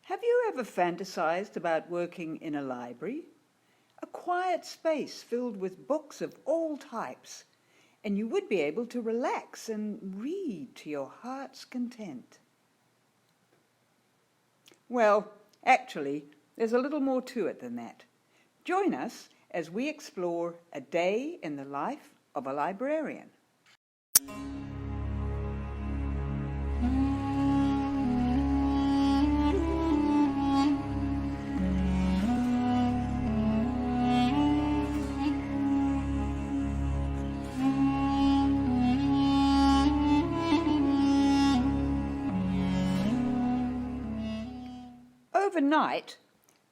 Have you ever fantasized about working in a library? A quiet space filled with books of all types, and you would be able to relax and read to your heart's content. Well, actually, there's a little more to it than that. Join us as we explore a day in the life of a librarian. Overnight,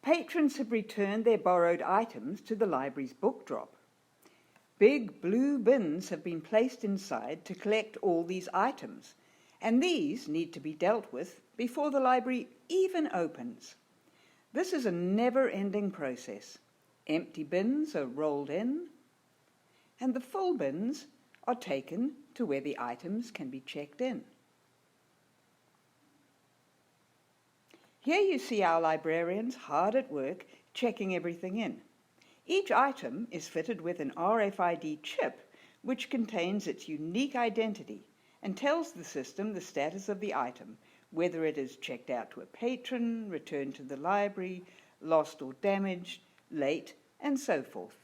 patrons have returned their borrowed items to the library's book drop. Big blue bins have been placed inside to collect all these items, and these need to be dealt with before the library even opens. This is a never-ending process. Empty bins are rolled in, and the full bins are taken to where the items can be checked in. Here you see our librarians hard at work checking everything in. Each item is fitted with an RFID chip which contains its unique identity and tells the system the status of the item, whether it is checked out to a patron, returned to the library, lost or damaged, late, and so forth.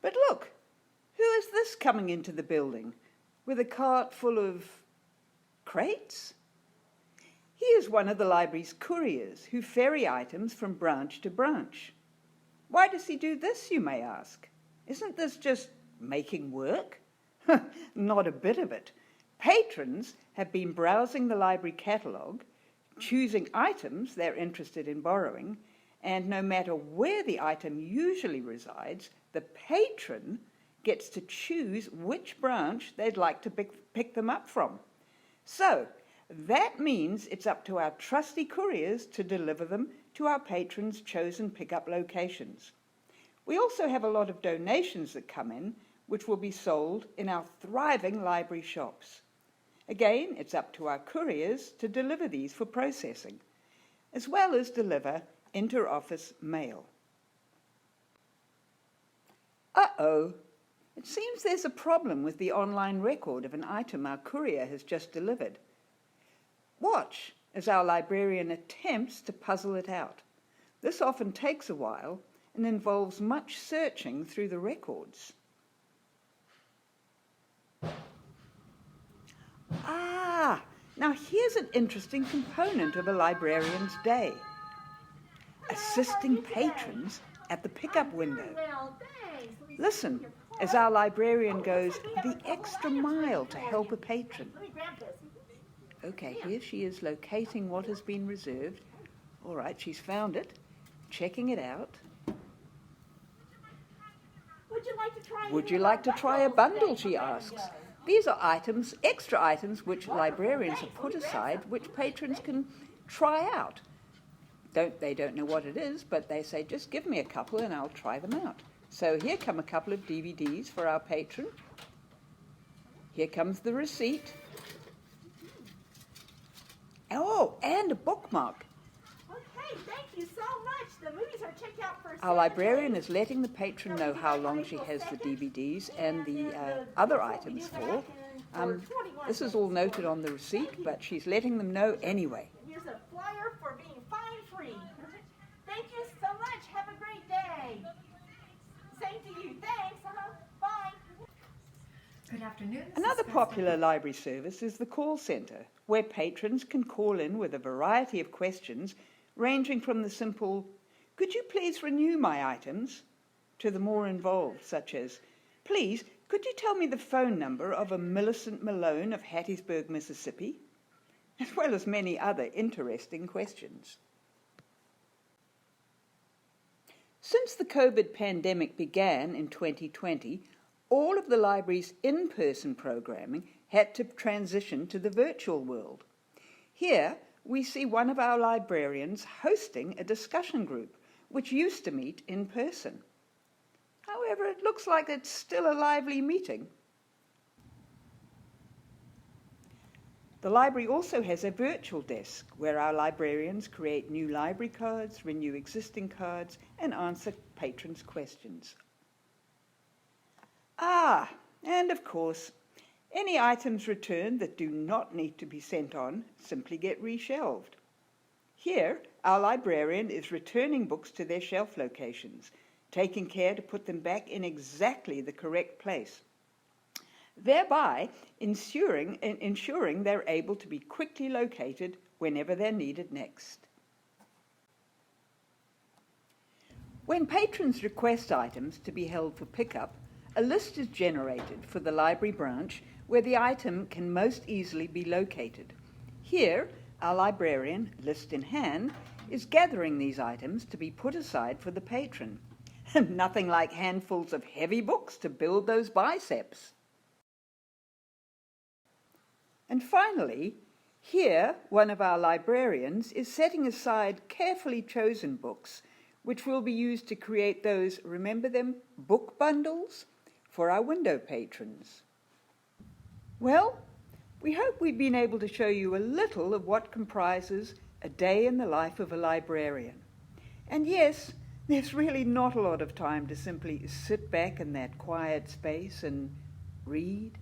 But look, who is this coming into the building with a cart full of crates? He is one of the library's couriers who ferry items from branch to branch. Why does he do this, you may ask? Isn't this just making work? Not a bit of it. Patrons have been browsing the library catalogue, choosing items they're interested in borrowing, and no matter where the item usually resides, the patron gets to choose which branch they'd like to pick them up from. So that means it's up to our trusty couriers to deliver them to our patrons' chosen pickup locations. We also have a lot of donations that come in, which will be sold in our thriving library shops. Again, it's up to our couriers to deliver these for processing, as well as deliver inter-office mail. Uh-oh. It seems there's a problem with the online record of an item our courier has just delivered. Watch as our librarian attempts to puzzle it out. This often takes a while and involves much searching through the records. Now here's an interesting component of a librarian's day. Assisting patrons at the pickup window. Listen as our librarian goes the extra mile to help a patron. Okay, here she is locating what has been reserved. All right, she's found it, checking it out. Would you like to try a bundle, she asks. These are items, extra items, which librarians have put aside, which patrons can try out. They don't know what it is, but they say, just give me a couple and I'll try them out. So here come a couple of DVDs for our patron. Here comes the receipt. Oh, and a bookmark. Okay, thank you so much. The movies are checked out for Our librarian is letting the patron know how long she has the DVDs and the other items for. This is all noted on the receipt, but she's letting them know anyway. Here's a flyer for being fine-free. Thank you so much. Have a great day. Same to you. Thanks. Bye. Good afternoon. Another popular library service is the call centre, where patrons can call in with a variety of questions ranging from the simple, "Could you please renew my items?" to the more involved, such as, "Please, could you tell me the phone number of a Millicent Malone of Hattiesburg, Mississippi?" as well as many other interesting questions. Since the COVID pandemic began in 2020, all of the library's in-person programming had to transition to the virtual world. Here, we see one of our librarians hosting a discussion group, which used to meet in person. However, it looks like it's still a lively meeting. The library also has a virtual desk where our librarians create new library cards, renew existing cards, and answer patrons' questions. And of course, any items returned that do not need to be sent on simply get reshelved. Here, our librarian is returning books to their shelf locations, taking care to put them back in exactly the correct place, thereby ensuring they're able to be quickly located whenever they're needed next. When patrons request items to be held for pickup, a list is generated for the library branch where the item can most easily be located. Here, our librarian, list in hand, is gathering these items to be put aside for the patron. Nothing like handfuls of heavy books to build those biceps. And finally, here one of our librarians is setting aside carefully chosen books which will be used to create those, remember them, book bundles for our window patrons. Well, we hope we've been able to show you a little of what comprises a day in the life of a librarian. And yes, there's really not a lot of time to simply sit back in that quiet space and read